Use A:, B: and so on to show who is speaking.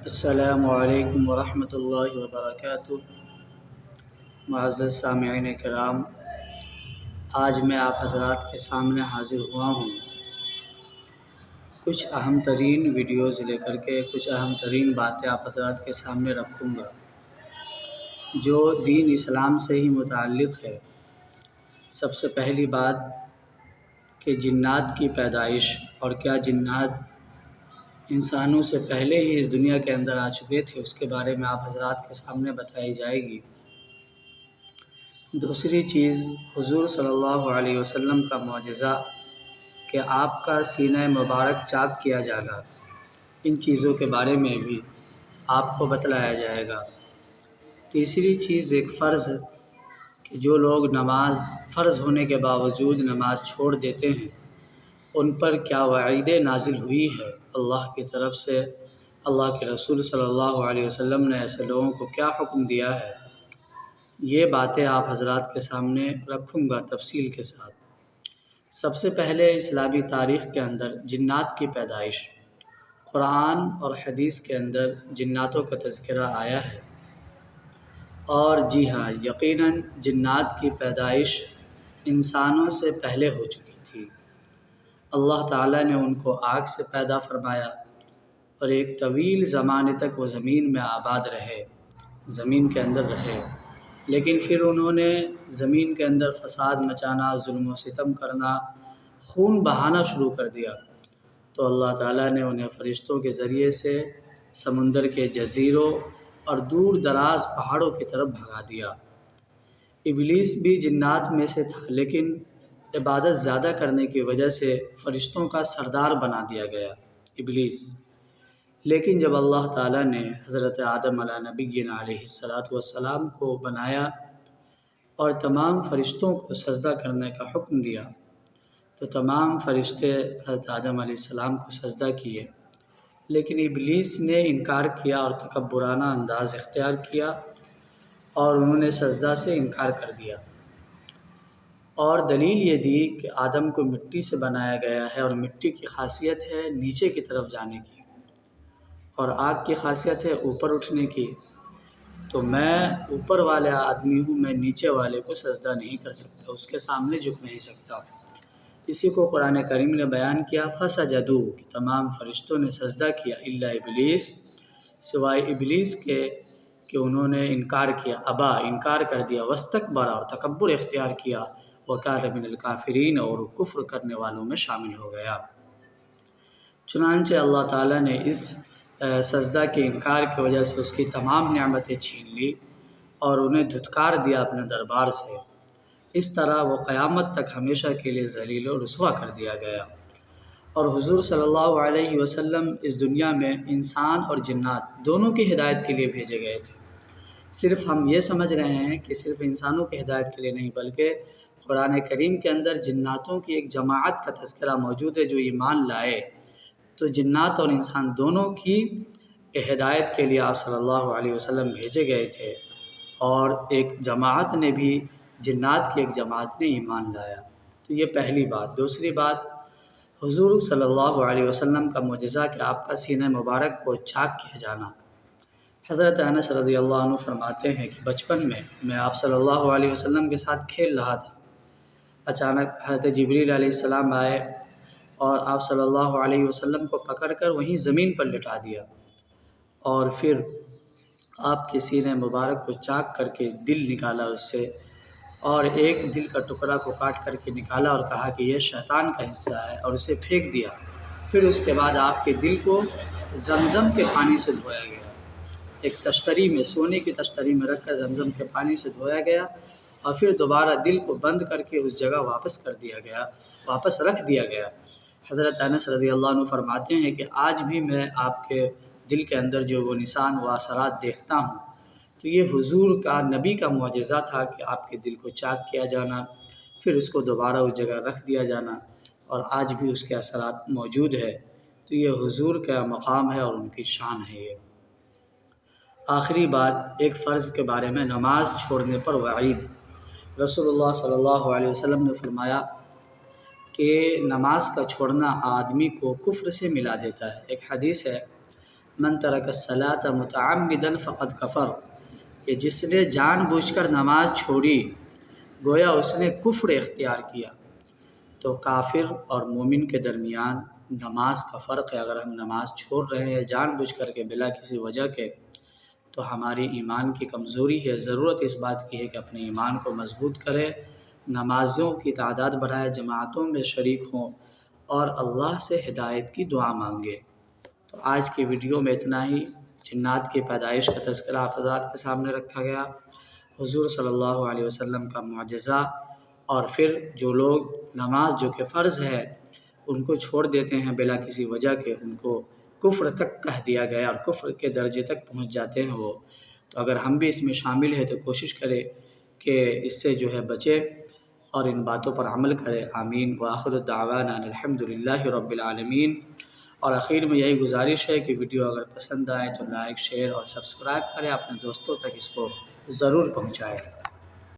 A: السلام علیکم ورحمۃ اللہ وبرکاتہ۔ معزز سامعین کرام، آج میں آپ حضرات کے سامنے حاضر ہوا ہوں کچھ اہم ترین ویڈیوز لے کر کے، کچھ اہم ترین باتیں آپ حضرات کے سامنے رکھوں گا جو دین اسلام سے ہی متعلق ہے۔ سب سے پہلی بات کہ جنات کی پیدائش، اور کیا جنات انسانوں سے پہلے ہی اس دنیا کے اندر آ چکے تھے، اس کے بارے میں آپ حضرات کے سامنے بتائی جائے گی۔ دوسری چیز، حضور صلی اللہ علیہ وسلم کا معجزہ کہ آپ کا سینہ مبارک چاک کیا جانا، ان چیزوں کے بارے میں بھی آپ کو بتلایا جائے گا۔ تیسری چیز ایک فرض کہ جو لوگ نماز فرض ہونے کے باوجود نماز چھوڑ دیتے ہیں، ان پر کیا وعیدیں نازل ہوئی ہے اللہ کی طرف سے، اللہ کے رسول صلی اللہ علیہ وسلم نے ایسے لوگوں کو کیا حکم دیا ہے، یہ باتیں آپ حضرات کے سامنے رکھوں گا تفصیل کے ساتھ۔ سب سے پہلے اسلامی تاریخ کے اندر جنات کی پیدائش، قرآن اور حدیث کے اندر جناتوں کا تذکرہ آیا ہے، اور جی ہاں، یقیناً جنات کی پیدائش انسانوں سے پہلے ہو چکی تھی۔ اللہ تعالیٰ نے ان کو آگ سے پیدا فرمایا اور ایک طویل زمانے تک وہ زمین میں آباد رہے، زمین کے اندر رہے، لیکن پھر انہوں نے زمین کے اندر فساد مچانا، ظلم و ستم کرنا، خون بہانا شروع کر دیا، تو اللہ تعالیٰ نے انہیں فرشتوں کے ذریعے سے سمندر کے جزیروں اور دور دراز پہاڑوں کی طرف بھگا دیا۔ ابلیس بھی جنات میں سے تھا، لیکن عبادت زیادہ کرنے کی وجہ سے فرشتوں کا سردار بنا دیا گیا ابلیس۔ لیکن جب اللہ تعالیٰ نے حضرت آدم علیہ نبینا علیہ السلام کو بنایا اور تمام فرشتوں کو سجدہ کرنے کا حکم دیا، تو تمام فرشتے حضرت آدم علیہ السلام کو سجدہ کیے، لیکن ابلیس نے انکار کیا اور تکبرانہ انداز اختیار کیا، اور انہوں نے سجدہ سے انکار کر دیا۔ اور دلیل یہ دی کہ آدم کو مٹی سے بنایا گیا ہے، اور مٹی کی خاصیت ہے نیچے کی طرف جانے کی، اور آگ کی خاصیت ہے اوپر اٹھنے کی، تو میں اوپر والے آدمی ہوں، میں نیچے والے کو سجدہ نہیں کر سکتا، اس کے سامنے جھک نہیں سکتا۔ اسی کو قرآن کریم نے بیان کیا، فسجدوا، کہ تمام فرشتوں نے سجدہ کیا، الا ابلیس، سوائے ابلیس کے کہ انہوں نے انکار کیا، ابا، انکار کر دیا، واستکبر، اور تکبر اختیار کیا، وکان من الکافرین، اور کفر کرنے والوں میں شامل ہو گیا۔ چنانچہ اللہ تعالیٰ نے اس سجدہ کے انکار کی وجہ سے اس کی تمام نعمتیں چھین لی اور انہیں دھتکار دیا اپنے دربار سے۔ اس طرح وہ قیامت تک ہمیشہ کے لیے ذلیل و رسوا کر دیا گیا۔ اور حضور صلی اللہ علیہ وسلم اس دنیا میں انسان اور جنات دونوں کی ہدایت کے لیے بھیجے گئے تھے۔ صرف ہم یہ سمجھ رہے ہیں کہ صرف انسانوں کی ہدایت کے لیے نہیں، بلکہ قرآن کریم کے اندر جناتوں کی ایک جماعت کا تذکرہ موجود ہے جو ایمان لائے، تو جنات اور انسان دونوں کی ہدایت کے لیے آپ صلی اللہ علیہ وسلم بھیجے گئے تھے، اور ایک جماعت نے بھی، جنات کی ایک جماعت نے ایمان لایا۔ تو یہ پہلی بات۔ دوسری بات، حضور صلی اللہ علیہ وسلم کا معجزہ کہ آپ کا سینہ مبارک کو چاک کیا جانا۔ حضرت انس رضی اللہ عنہ فرماتے ہیں کہ بچپن میں آپ صلی اللہ علیہ وسلم کے ساتھ کھیل رہا تھا، اچانک حضرت جبریل علیہ السلام آئے اور آپ صلی اللہ علیہ وسلم کو پکڑ کر وہیں زمین پر لٹا دیا، اور پھر آپ کے سینہ مبارک کو چاک کر کے دل نکالا اس سے، اور ایک دل کا ٹکڑا کو کاٹ کر کے نکالا اور کہا کہ یہ شیطان کا حصہ ہے، اور اسے پھینک دیا۔ پھر اس کے بعد آپ کے دل کو زمزم کے پانی سے دھویا گیا، ایک تشتری میں، سونے کی تشتری میں رکھ کر زمزم کے پانی سے دھویا گیا، اور پھر دوبارہ دل کو بند کر کے اس جگہ واپس کر دیا گیا، واپس رکھ دیا گیا۔ حضرت انس رضی اللہ عنہ فرماتے ہیں کہ آج بھی میں آپ کے دل کے اندر جو وہ نشان و اثرات دیکھتا ہوں، تو یہ حضور کا، نبی کا معجزہ تھا کہ آپ کے دل کو چاک کیا جانا، پھر اس کو دوبارہ اس جگہ رکھ دیا جانا، اور آج بھی اس کے اثرات موجود ہے۔ تو یہ حضور کا مقام ہے اور ان کی شان ہے۔ یہ آخری بات، ایک فرض کے بارے میں، نماز چھوڑنے پر وعید۔ رسول اللہ صلی اللہ علیہ وسلم نے فرمایا کہ نماز کا چھوڑنا آدمی کو کفر سے ملا دیتا ہے۔ ایک حدیث ہے، من ترک الصلاۃ متعمدا فقد کفر، کہ جس نے جان بوجھ کر نماز چھوڑی گویا اس نے کفر اختیار کیا۔ تو کافر اور مومن کے درمیان نماز کا فرق ہے۔ اگر ہم نماز چھوڑ رہے ہیں جان بوجھ کر کے بلا کسی وجہ کے، تو ہماری ایمان کی کمزوری ہے۔ ضرورت اس بات کی ہے کہ اپنے ایمان کو مضبوط کرے، نمازوں کی تعداد بڑھائے، جماعتوں میں شریک ہوں اور اللہ سے ہدایت کی دعا مانگے۔ تو آج کی ویڈیو میں اتنا ہی۔ جنات کی پیدائش کا تذکرہ آپ حضرات کے سامنے رکھا گیا، حضور صلی اللہ علیہ وسلم کا معجزہ، اور پھر جو لوگ نماز جو کہ فرض ہے ان کو چھوڑ دیتے ہیں بلا کسی وجہ کے، ان کو کفر تک کہہ دیا گیا اور کفر کے درجے تک پہنچ جاتے ہیں وہ۔ تو اگر ہم بھی اس میں شامل ہیں تو کوشش کریں کہ اس سے جو ہے بچے اور ان باتوں پر عمل کرے۔ آمین۔ وآخر دعوانا الحمدللہ رب العالمین۔ اور اخیر میں یہی گزارش ہے کہ ویڈیو اگر پسند آئے تو لائک، شیئر اور سبسکرائب کریں، اپنے دوستوں تک اس کو ضرور پہنچائیں۔